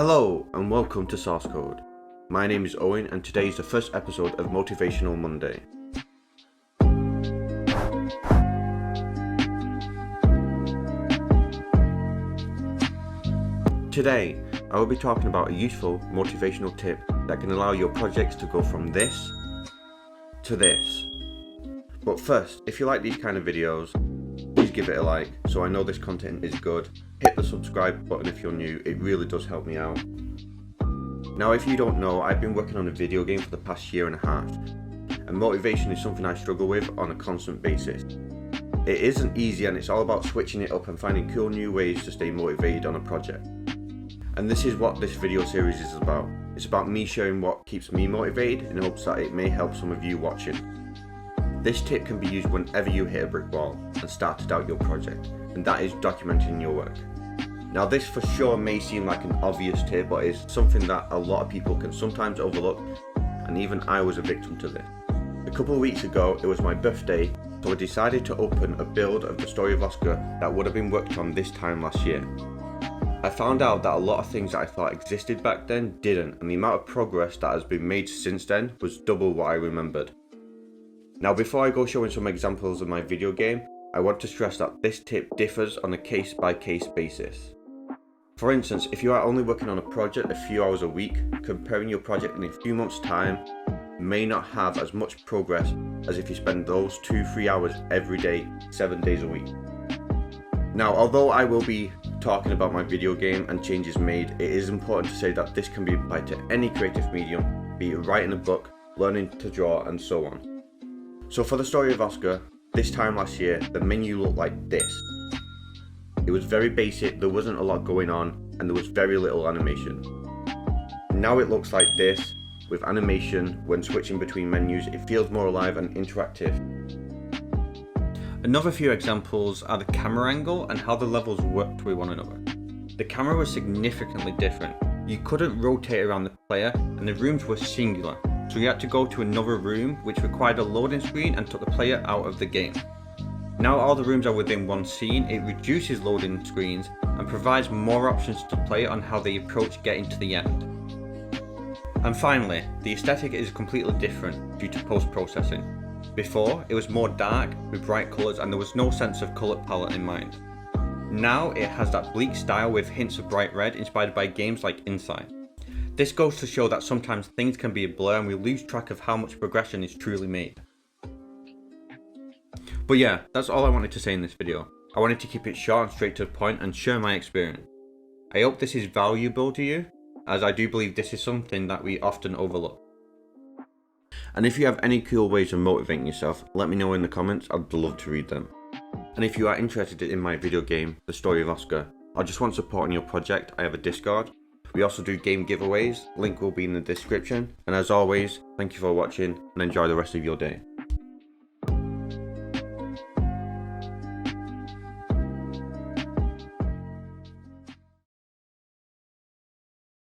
Hello and welcome to Source Code. My name is Owen and today is the first episode of Motivational Monday. Today, I will be talking about a useful motivational tip that can allow your projects to go from this to this. But first, if you like these kind of videos, please give it a like so I know this content is good. Hit the subscribe button if you're new, it really does help me out. Now if you don't know, I've been working on a video game for the past year and a half, and motivation is something I struggle with on a constant basis. It isn't easy and it's all about switching it up and finding cool new ways to stay motivated on a project. And this is what this video series is about. It's about me sharing what keeps me motivated in hopes that it may help some of you watching. This tip can be used whenever you hit a brick wall and start to doubt your project, and that is documenting your work. Now this for sure may seem like an obvious tip, but it's something that a lot of people can sometimes overlook, and even I was a victim to this. A couple of weeks ago, it was my birthday, so I decided to open a build of the story of Oscar that would have been worked on this time last year. I found out that a lot of things that I thought existed back then didn't, and the amount of progress that has been made since then was double what I remembered. Now before I go showing some examples of my video game, I want to stress that this tip differs on a case-by-case basis. For instance, if you are only working on a project a few hours a week, comparing your project in a few months' time may not have as much progress as if you spend those 2-3 hours every day, 7 days a week. Now, although I will be talking about my video game and changes made, it is important to say that this can be applied to any creative medium, be it writing a book, learning to draw, and so on. So for the story of Oscar, this time last year, the menu looked like this. It was very basic, there wasn't a lot going on, and there was very little animation. Now it looks like this, with animation. When switching between menus, it feels more alive and interactive. Another few examples are the camera angle and how the levels worked with one another. The camera was significantly different. You couldn't rotate around the player, and the rooms were singular, so you had to go to another room which required a loading screen and took the player out of the game. Now all the rooms are within one scene, it reduces loading screens and provides more options to play on how they approach getting to the end. And finally, the aesthetic is completely different due to post-processing. Before, it was more dark with bright colours and there was no sense of colour palette in mind. Now it has that bleak style with hints of bright red inspired by games like Inside. This goes to show that sometimes things can be a blur and we lose track of how much progression is truly made. But yeah, that's all I wanted to say in this video. I wanted to keep it short and straight to the point and share my experience. I hope this is valuable to you, as I do believe this is something that we often overlook. And if you have any cool ways of motivating yourself, let me know in the comments, I'd love to read them. And if you are interested in my video game, The Story of Oscar, or just want support on your project, I have a Discord. We also do game giveaways, link will be in the description. And as always, thank you for watching and enjoy the rest of your day.